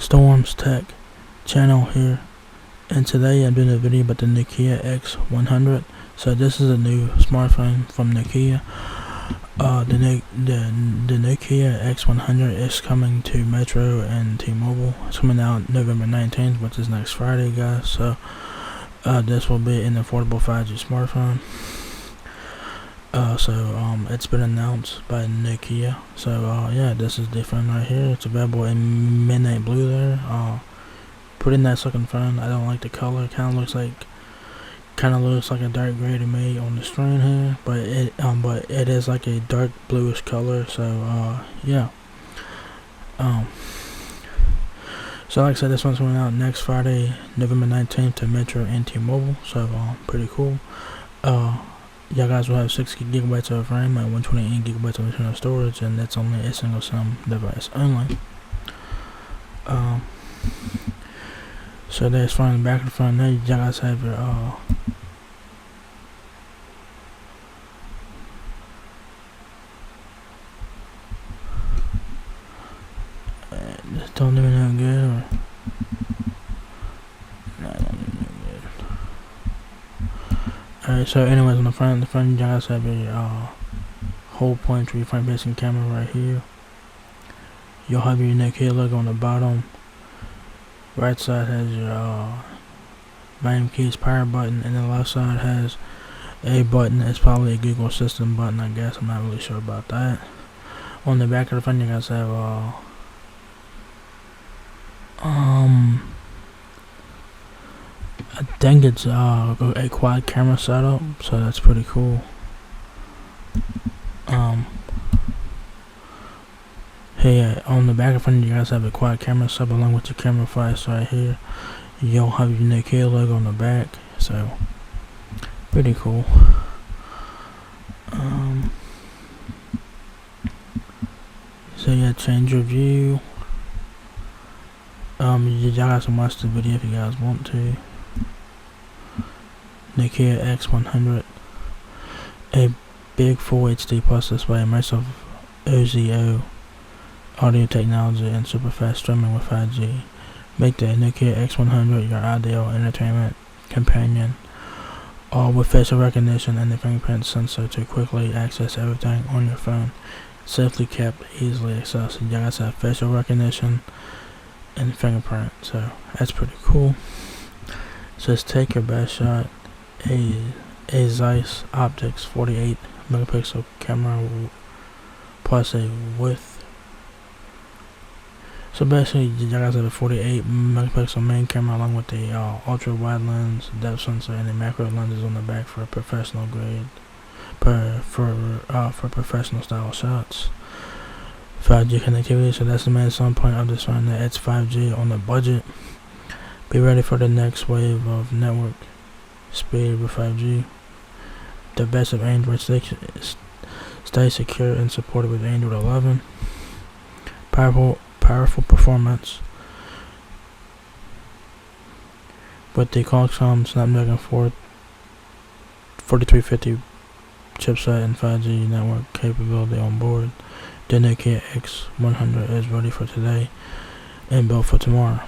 Storm's Tech channel here, and today I'm doing a video about the Nokia X100. So this is a new smartphone from Nokia. The Nokia X100 is coming to Metro and T-Mobile. It's coming out November 19th, which is next Friday, guys. So this will be an affordable 5G smartphone. It's been announced by Nokia. So yeah, this is the phone right here. It's available in midnight blue there. Pretty nice looking phone. I don't like the color. Kind of looks like a dark gray to me on the screen here, but it is like a dark bluish color. So yeah. So like I said, this one's coming out next Friday, November 19th to Metro and T-Mobile. So pretty cool. Y'all guys will have 6 gigabytes of RAM and 128 gigabytes of internal storage, and that's only a single SIM device only. So that's front and back of the phone. There, y'all guys have your this don't do me no good, or no, don't do me no good. Alright, so anyways, on the front, you guys have your whole point 3 front facing camera right here. You'll have your Nokia logo on the bottom. Right side has your volume keys, power button, and the left side has a button. It's probably a Google Assistant button, I guess. I'm not really sure about that. On the back of the phone, you guys have I think it's a quad camera setup, so that's pretty cool. Hey, on the back of front, you guys have a quad camera setup along with your camera flash right here. You'll have your Nokia logo on the back, so pretty cool. So yeah, change your view. Y'all guys can watch the video if you guys want to. Nokia X100, a big full HD plus display, immersive OZO audio technology, and super fast streaming with 5G. Make the Nokia X100 your ideal entertainment companion, all with facial recognition and the fingerprint sensor to quickly access everything on your phone. Safely kept, easily accessed. You guys have facial recognition and fingerprint, so that's pretty cool. Just take your best shot. A Zeiss Optics 48 megapixel camera plus a width. So basically, you guys have a 48 megapixel main camera along with the ultra wide lens, depth sensor, and the macro lenses on the back for professional grade, for professional style shots. 5G connectivity. So that's the main selling point of this phone. That it's 5G on the budget. Be ready for the next wave of network speed with 5G. The best of Android. Stay secure and supported with Android 11. Powerful performance with the Qualcomm Snapdragon 4350 chipset and 5G network capability on board. The Nokia X100 is ready for today and built for tomorrow.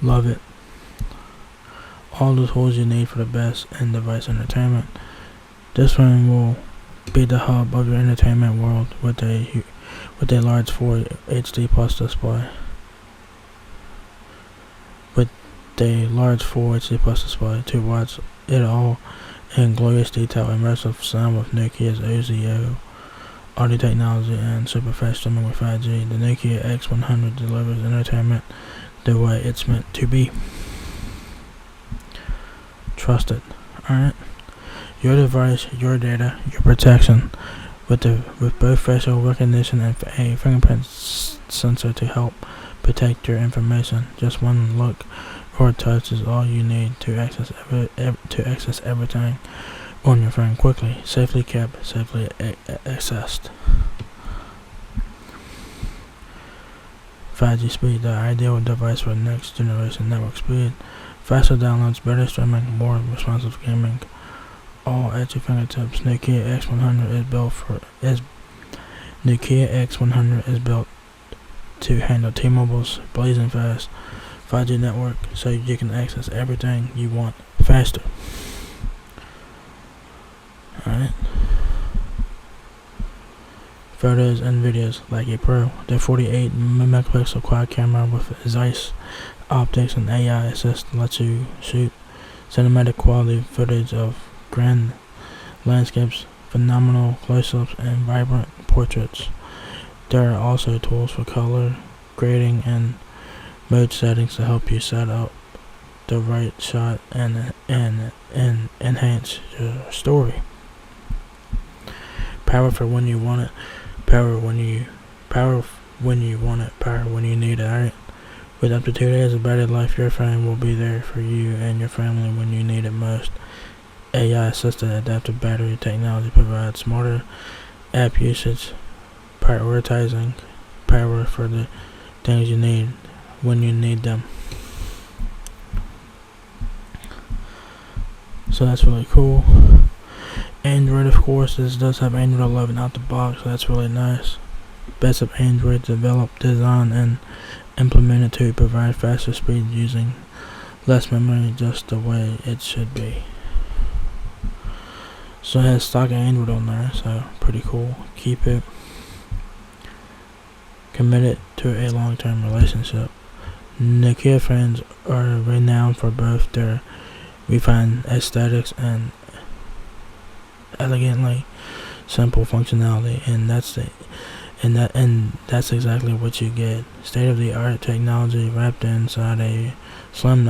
Love it. All the tools you need for the best in-device entertainment. This phone will be the hub of your entertainment world with a large 4 HD plus display. With a large 4 HD plus display to watch it all in glorious detail, immersive sound with Nokia's OZO audio technology, and super fast streaming with 5G. The Nokia X100 delivers entertainment the way it's meant to be. Trust it. Alright. Your device, your data, your protection, with both facial recognition and a fingerprint sensor to help protect your information. Just one look or touch is all you need to access everything on your phone quickly, safely kept, safely accessed. 5G speed, the ideal device for next generation network speed. Faster downloads, better streaming, more responsive gaming, all at your fingertips. Nokia X100 is built to handle T-Mobile's blazing fast 5G network, so you can access everything you want faster. Alright. Photos and videos like a pro. The 48 megapixel quad camera with Zeiss optics and AI assist lets you shoot cinematic quality footage of grand landscapes, phenomenal close-ups, and vibrant portraits. There are also tools for color grading and mode settings to help you set up the right shot and enhance your story. Power for when you want it, power when you want it, power when you need it. Alright. With up to 2 days of battery life, your phone will be there for you and your family when you need it most. AI assisted adaptive battery technology provides smarter app usage, prioritizing power for the things you need when you need them. So that's really cool. Android, of course, this does have Android 11 out the box, so that's really nice. Best of Android developed, designed, and implemented to provide faster speed using less memory, just the way it should be. So it has stock Android on there, so pretty cool. Keep it. Committed to a long-term relationship. Nokia fans are renowned for both their refined aesthetics and elegantly simple functionality, and that's exactly what you get. State-of-the-art technology wrapped inside a slim,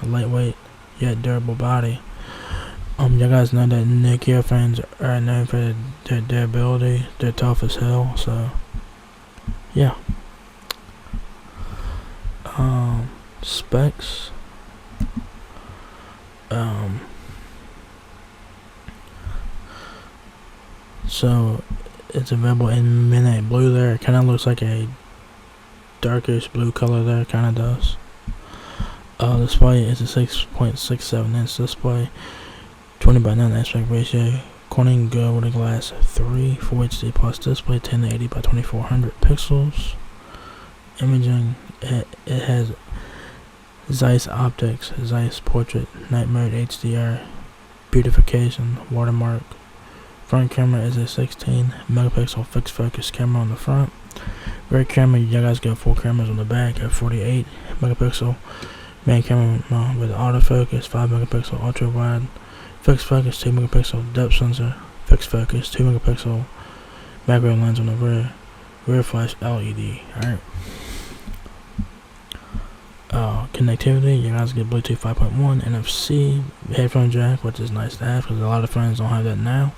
lightweight yet durable body. You guys know that Nokia fans are known for their durability. They're tough as hell. So yeah. Specs. So it's available in midnight blue there. It kind of looks like a darkish blue color there. Kind of does. Display is a 6.67 inch display, 20:9 aspect ratio. Corning Gorilla Glass 3 Full HD plus display, 1080 by 2400 pixels. Imaging, it has Zeiss optics, Zeiss portrait, night mode, HDR, beautification, watermark. Front camera is a 16 megapixel fixed focus camera on the front. Rear camera, you guys got 4 cameras on the back, a 48 megapixel main camera with autofocus, 5 megapixel ultra wide, fixed focus, 2 megapixel depth sensor, fixed focus, 2 megapixel macro lens on the rear flash LED. Alright. Connectivity, you guys get Bluetooth 5.1, NFC, headphone jack, which is nice to have because a lot of phones don't have that now.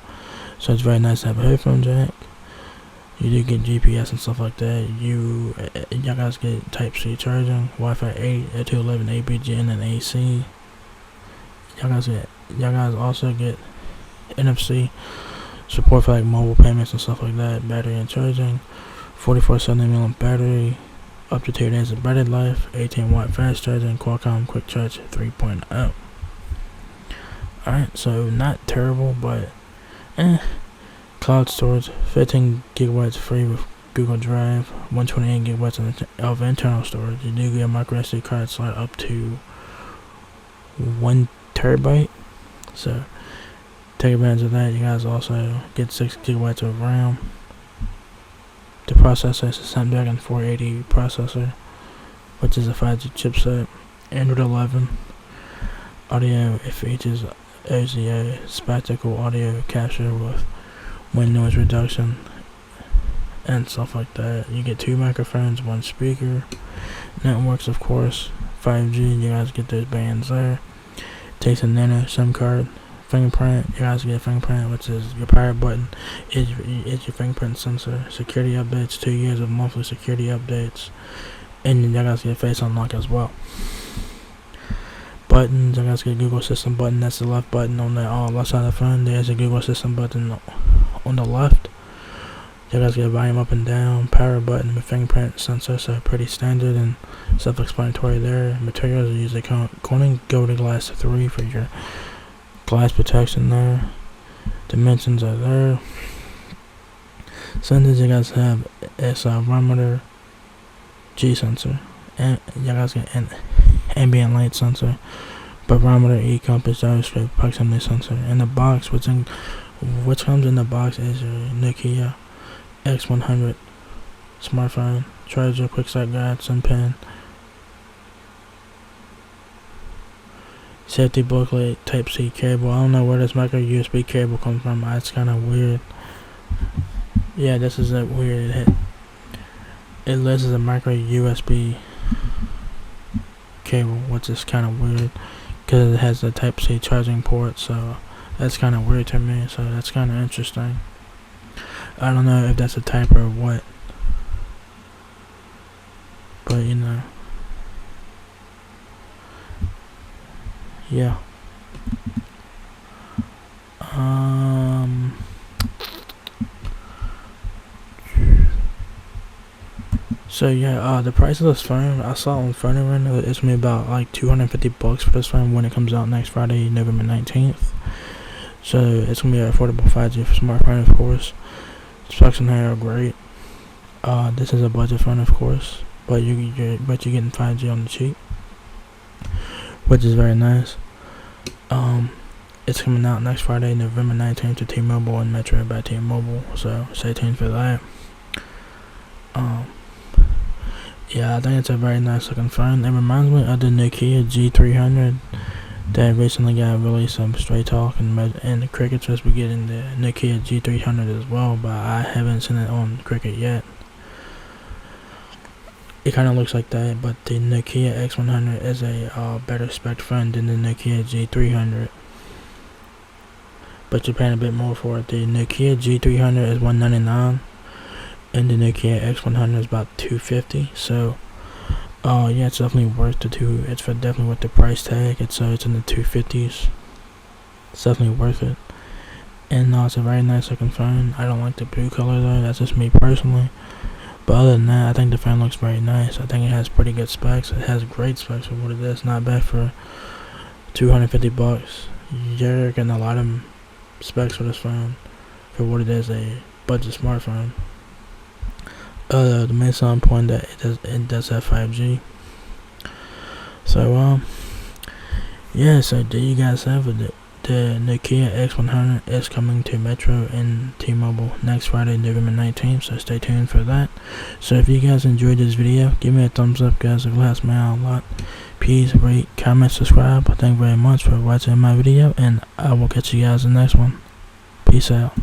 So it's very nice to have a headphone jack. You do get GPS and stuff like that. You guys get Type-C charging, Wi-Fi 8, 211 ABGN and AC. Y'all guys also get NFC support for like mobile payments and stuff like that. Battery and charging, 4470 mAh battery, up to 2 days of battery life, 18-watt fast charging, Qualcomm Quick Charge 3.0. Alright, so not terrible, but Cloud storage, 15 gigabytes free with Google Drive, 128 gigabytes of internal storage. You do get a micro SD card slot up to 1 terabyte. So take advantage of that. You guys also get 6 gigabytes of RAM. The processor is a Snapdragon 480 processor, which is a 5G chipset. Android 11. Audio, it features OZO spatial audio capture with wind noise reduction and stuff like that. You get 2 microphones, 1 speaker. Networks, of course, 5G. You guys get those bands there. Takes a nano SIM card. Fingerprint, you guys get a fingerprint, which is your power button. Is your fingerprint sensor. Security updates, 2 years of monthly security updates, and you guys get face unlock as well. Buttons, you guys get a Google Assistant button. That's the left button on the left side of the phone. There's a Google Assistant button on the left. You guys get volume up and down, power button with fingerprint sensor, so pretty standard and self-explanatory there. Materials are usually Corning Gorilla Glass 3 for your glass protection there. Dimensions are there. Sensors you guys have accelerometer, G sensor, and you guys get an ambient light sensor, barometer, e-compass, gyroscope, proximity sensor. In the box, which comes in the box is your Nokia X100 smartphone, charger, quick start guide, some pen, safety booklet, Type-C cable. I don't know where this micro USB cable comes from. It's kind of weird. Yeah, this is weird. It lists as a micro USB cable, which is kind of weird because it has the Type-C charging port. So that's kind of weird to me. So that's kind of interesting. I don't know if that's a typo or what, but you know, yeah. So yeah, the price of this phone, I saw on Phone it's gonna be about like $250 for this phone when it comes out next Friday, November 19th. So it's gonna be an affordable 5G smartphone, of course. Specs in here are great. This is a budget phone, of course, but you're getting 5G on the cheap, which is very nice. It's coming out next Friday, November 19th to T-Mobile and Metro by T-Mobile. So stay tuned for that. Yeah, I think it's a very nice looking phone. It reminds me of the Nokia G300 that recently got released some Straight Talk, and the Cricket supposed to be getting the Nokia G300 as well, but I haven't seen it on Cricket yet. It kind of looks like that, but the Nokia X100 is a better spec phone than the Nokia G300. But you're paying a bit more for it. The Nokia G300 is $199. And the Nokia X100 is about $250. So, yeah, it's definitely worth the definitely worth the price tag. It's in the $250s. It's definitely worth it. And it's a very nice looking phone. I don't like the blue color though. That's just me personally. But other than that, I think the phone looks very nice. I think it has pretty good specs. It has great specs for what it is. Not bad for $250. You're getting a lot of specs for this phone for what it is, a budget smartphone. The main selling point that it does have 5G. So yeah, so there you guys have it. The Nokia X100 is coming to Metro and T-Mobile next Friday, November 19th, so stay tuned for that. So if you guys enjoyed this video, give me a thumbs up, guys. It helps me out a lot. Please rate, comment, subscribe. Thank you very much for watching my video, and I will catch you guys in the next one. Peace out.